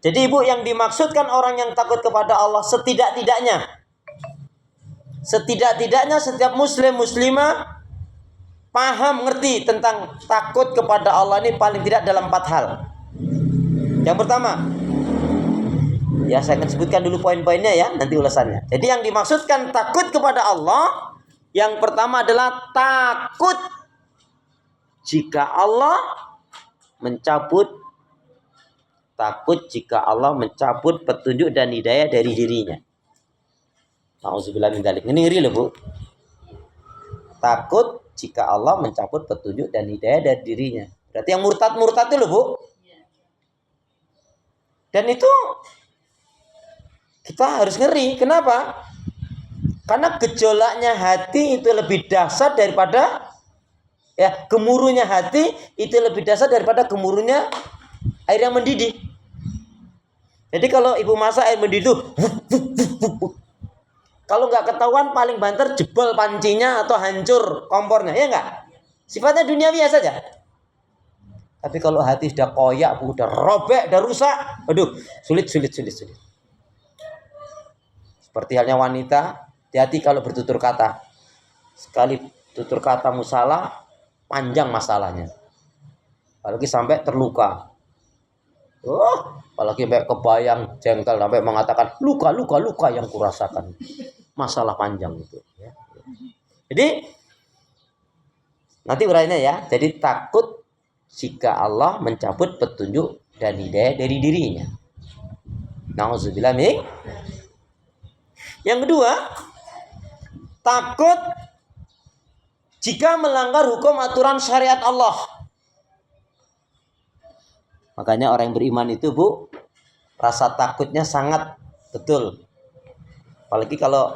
Jadi ibu, yang dimaksudkan orang yang takut kepada Allah setidak-tidaknya setiap muslim muslimah paham, ngerti tentang takut kepada Allah ini paling tidak dalam 4 hal. Yang pertama, ya saya akan sebutkan dulu poin-poinnya ya, nanti ulasannya. Jadi yang dimaksudkan takut kepada Allah, yang pertama adalah takut jika Allah mencabut petunjuk dan hidayah dari dirinya. Nauzubillah min dzalik. Ini ngeri loh, Bu. Takut jika Allah mencabut petunjuk dan hidayah dari dirinya. Berarti yang murtad itu loh, Bu. Dan itu kita harus ngeri. Kenapa? Karena gejolaknya hati itu lebih dahsyat daripada gemuruhnya hati itu lebih dahsyat daripada gemuruhnya air yang mendidih. Jadi kalau ibu masak air mendidih itu, kalau nggak ketahuan paling banter jebol pancinya atau hancur kompornya, ya nggak? Sifatnya duniawi saja. Tapi kalau hati sudah koyak, udah robek, udah rusak, aduh, sulit. Seperti halnya wanita, hati-hati kalau bertutur kata. Sekali tutur katamu salah, panjang masalahnya. Apalagi sampai terluka. Apalagi sampai kebayang jengkel sampai mengatakan luka yang kurasakan. Masalah panjang itu. Ya. Jadi nanti urainya ya. Jadi takut jika Allah mencabut petunjuk dan hidayah dari dirinya. Nauzubillah min. Yang kedua, takut jika melanggar hukum aturan syariat Allah. Makanya orang yang beriman itu, Bu, rasa takutnya sangat betul. Apalagi kalau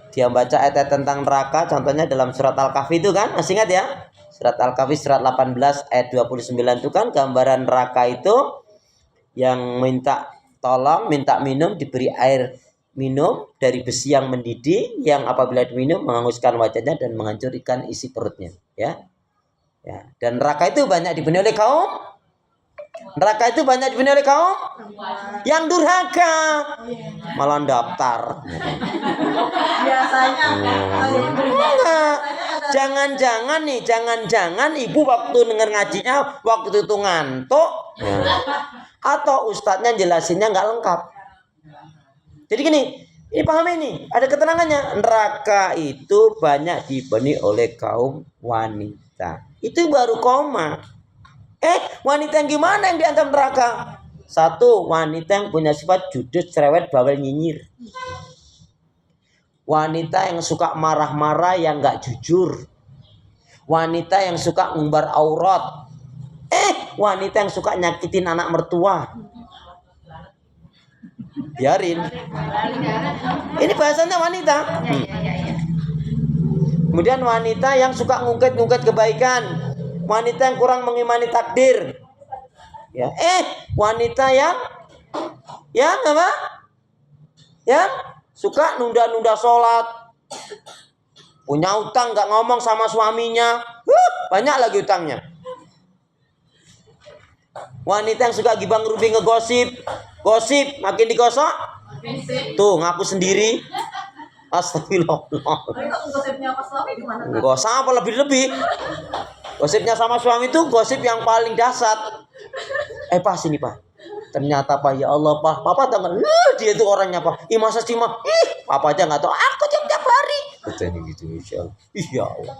dia baca ayat tentang neraka, contohnya dalam surat Al-Kahfi itu kan, masih ingat ya? Surat Al-Kahfi surat 18 ayat 29 itu kan gambaran neraka itu yang minta tolong, minta minum, diberi air minum dari besi yang mendidih, yang apabila diminum menghanguskan wajahnya dan menghancurkan isi perutnya, ya. Dan neraka itu banyak dihuni oleh kaum yang durhaka, malah daftar. Biasanya Jangan-jangan ibu waktu denger ngajinya waktu itu ngantuk, atau ustadznya jelasinnya nggak lengkap. Jadi gini, ini paham ini, ada keterangannya. Neraka itu banyak dihuni oleh kaum wanita. Itu baru koma. Wanita yang gimana yang diancam neraka? 1, wanita yang punya sifat judes, cerewet, bawel, nyinyir. Wanita yang suka marah-marah, yang gak jujur. Wanita yang suka ngumbar aurat. Wanita yang suka nyakitin anak mertua. Biarin. Ini bahasanya wanita. Kemudian wanita yang suka ngungkit-ngungkit kebaikan. Wanita yang kurang mengimani takdir. Ya, wanita yang apa? Yang suka nunda-nunda sholat. Punya utang nggak ngomong sama suaminya. Banyak lagi utangnya. Wanita yang suka gibah ngerubing ngegosip. Gosip makin digosok. Tuh ngaku sendiri. Astagfirullah. gosipnya sama suami gimana? Gosip apa lebih-lebih? Gosipnya sama suami itu gosip yang paling dahsyat. Pak sini Pak. Ternyata Pak, ya Allah Pak, Papa tahu nggak? Dia itu orangnya Pak. Masa sih Mah? Papa aja nggak tahu. Aku tiap hari. Katanya gitu, Insya Allah. Iya Allah.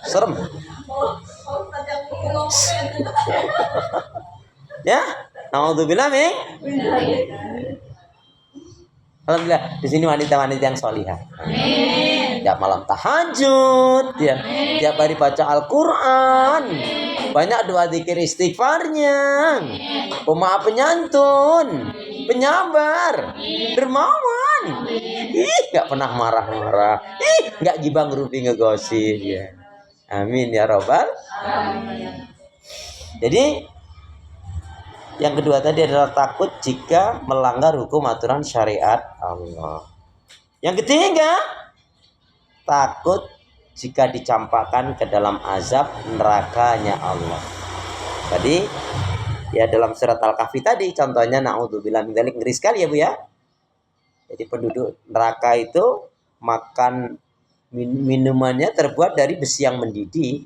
Serem. Ya, naudzubillah min. Alhamdulillah, di sini wanita-wanita yang solihah. Tiap malam tahajud, ya. Tiap hari baca Al-Quran. Banyak doa zikir istighfarnya. Pemaaf penyantun, penyabar, dermawan. Gak pernah marah-marah. Gak gibah ngerubing ngegosip, ya. Amin ya robbal. Jadi yang kedua tadi adalah takut jika melanggar hukum aturan syariat Allah. Yang ketiga, takut jika dicampakkan ke dalam azab nerakanya Allah. Tadi Ya dalam surat Al-Kahfi tadi contohnya naudzubillah min dzalik, ngeri sekali ya Bu ya. Jadi penduduk neraka itu makan minumannya terbuat dari besi yang mendidih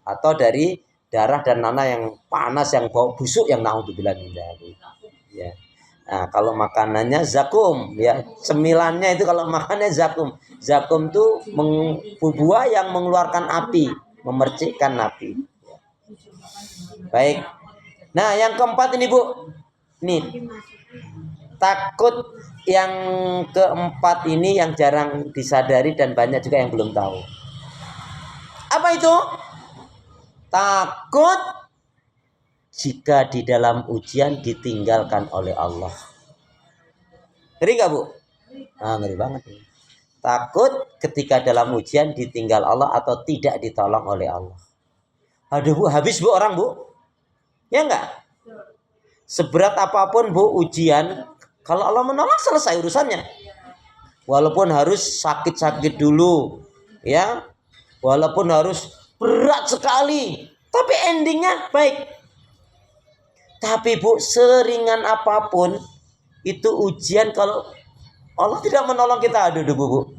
atau dari darah dan nanah yang panas yang bau busuk yang naudzubillah min dzalik. Ya. Nah, kalau makanannya zakum ya, cemilannya itu kalau makannya zakum. Zakum itu buah yang mengeluarkan api, memercikkan api. Baik. Nah, yang keempat ini Bu. Nih. Takut yang keempat ini yang jarang disadari dan banyak juga yang belum tahu. Apa itu? Takut jika di dalam ujian ditinggalkan oleh Allah. Ngeri gak Bu? Nah, ngeri banget nih. Takut ketika dalam ujian ditinggal Allah atau tidak ditolong oleh Allah. Aduh Bu, habis Bu orang Bu. Ya enggak? Seberat apapun Bu ujian, kalau Allah menolong selesai urusannya. Walaupun harus sakit-sakit dulu, ya. Walaupun harus berat sekali, tapi endingnya baik. Tapi Bu, seringan apapun itu ujian kalau Allah tidak menolong kita. Aduh Bu.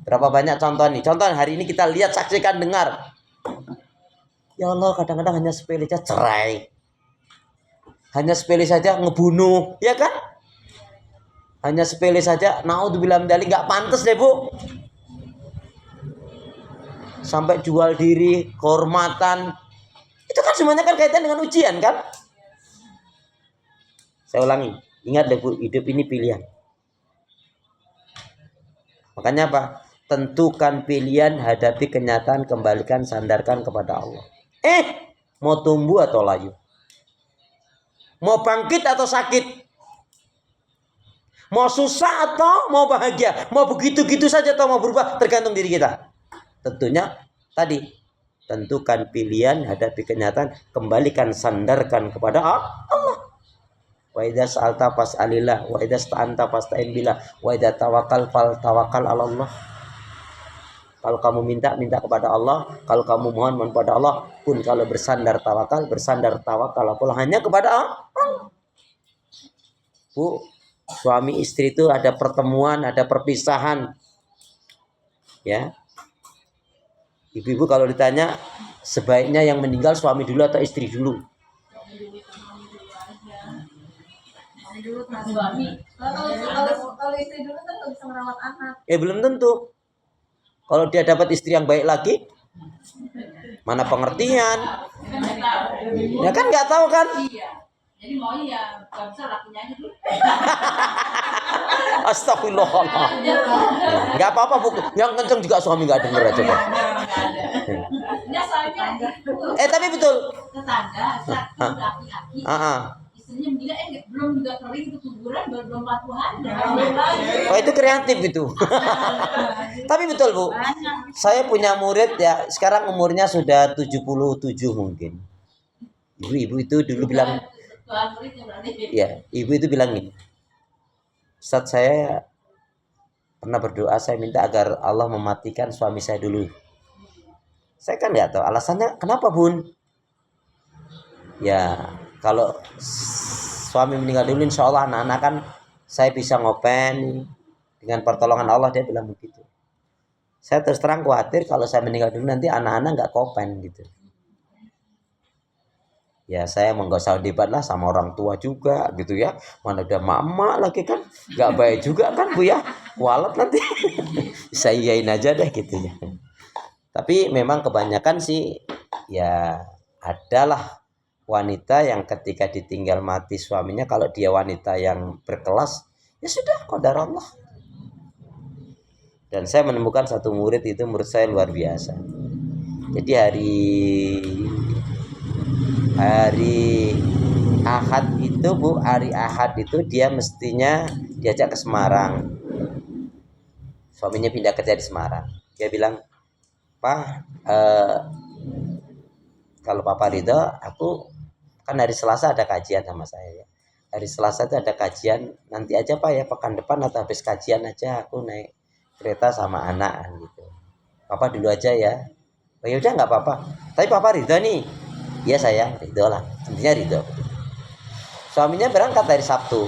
Berapa banyak contoh nih. Contoh hari ini kita lihat, saksikan, dengar. Ya Allah, kadang-kadang hanya sepele saja cerai. Hanya sepele saja ngebunuh, ya kan? Hanya sepele saja, naudzubillah min dzalik, enggak pantas deh Bu. Sampai jual diri, kehormatan. Itu kan semuanya kan kaitan dengan ujian kan? Saya ulangi, ingat deh Bu, hidup ini pilihan. Makanya apa? Tentukan pilihan, hadapi kenyataan, kembalikan, sandarkan kepada Allah. Mau tumbuh atau layu? Mau bangkit atau sakit? Mau susah atau mau bahagia? Mau begitu-gitu saja atau mau berubah? Tergantung diri kita. Tentunya tadi, tentukan pilihan, hadapi kenyataan, kembalikan, sandarkan kepada Allah. Wa idza sa'alta fas'alillah, wa idza sta'anta fasta'in billah, wa idza tawakkal tawakkal 'ala Allah. Kalau kamu minta kepada Allah, kalau kamu mohon kepada Allah, pun kalau bersandar tawakal Allah hanya kepada Allah. Bu, suami istri itu ada pertemuan, ada perpisahan. Ya. Ibu-ibu kalau ditanya sebaiknya yang meninggal suami dulu atau istri dulu? Suami. Kalau istri dulu kan nggak bisa merawat anak. Belum tentu. Kalau dia dapat istri yang baik lagi, mana pengertian? Ya kan nggak tahu kan? Iya. Jadi maunya ya nggak bisa lakinya aja dulu. Astagfirullahaladzim. Nggak apa-apa Bu. Yang kenceng juga suami nggak denger aja Pak. Ya soalnya Tapi betul. tetangga satu laki-laki. Istrinya meninggal belum juga kering itu kuburan baru 24 hari. Oh itu kreatif itu. Tapi betul Bu. Saya punya murid ya sekarang umurnya sudah 77 mungkin. Ibu itu dulu bilang. Ya, ibu itu bilang gini. Ustaz, saya pernah berdoa, saya minta agar Allah mematikan suami saya dulu. Saya kan nggak tahu alasannya kenapa Bun. Ya, kalau suami meninggal dulu insya Allah anak-anak kan saya bisa ngopen dengan pertolongan Allah, dia bilang begitu. Saya terus terang khawatir kalau saya meninggal dulu nanti anak-anak nggak kopen gitu. Ya saya mau nggak usah debat lah sama orang tua juga gitu ya. Mana udah mama lagi kan, nggak baik juga kan Bu ya. Walat nanti. Saya iyain aja deh gitu ya. Tapi memang kebanyakan sih ya adalah wanita yang ketika ditinggal mati suaminya, kalau dia wanita yang berkelas ya sudah qadar Allah. Dan saya menemukan satu murid itu menurut saya luar biasa. Jadi hari Ahad itu Bu, hari Ahad itu dia mestinya diajak ke Semarang. Suaminya pindah kerja di Semarang. Dia bilang, Pak, kalau Papa ridho, aku kan hari Selasa ada kajian sama saya ya. Hari Selasa itu ada kajian, nanti aja Pak ya, pekan depan atau habis kajian aja aku naik kereta sama anak gitu. Papa dulu aja ya. Oh ya udah nggak apa-apa. Tapi Papa ridho nih. Iya sayang, ridho lah. Intinya ridho. suaminya berangkat dari Sabtu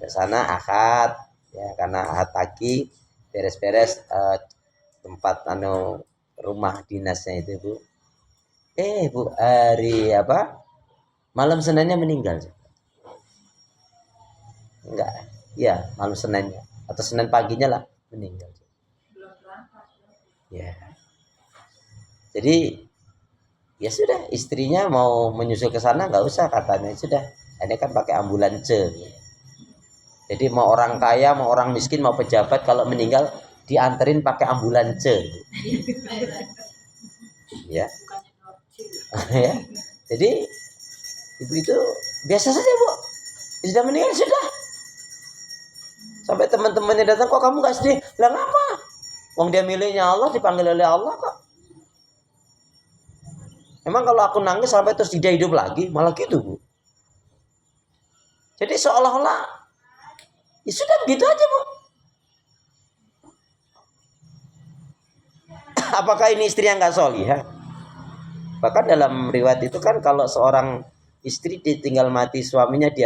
ke sana Ahad, ya karena Ahad pagi beres-beres tempat rumah dinasnya itu Bu. Bu, hari apa? Malam Seninnya meninggal. Enggak. Ya, malam Seninnya atau Senin paginya lah meninggal. Ya. Jadi ya sudah, istrinya mau menyusul ke sana nggak usah katanya, sudah. Ini kan pakai ambulans. Jadi mau orang kaya, mau orang miskin, mau pejabat kalau meninggal dianterin pakai ambulans. Ya. Ya. Jadi ibu itu biasa saja Bu, sudah meninggal sudah. Sampai teman-temannya datang, kok kamu nggak sedih? Lah ngapa? Wong dia miliknya Allah, dipanggil oleh Allah kok. Emang kalau aku nangis sampai terus dia hidup lagi, malah gitu Bu. Jadi seolah-olah ya sudah begitu aja Bu. Apakah ini istri yang nggak solihah? Bahkan dalam riwayat itu kan kalau seorang istri ditinggal mati suaminya, dia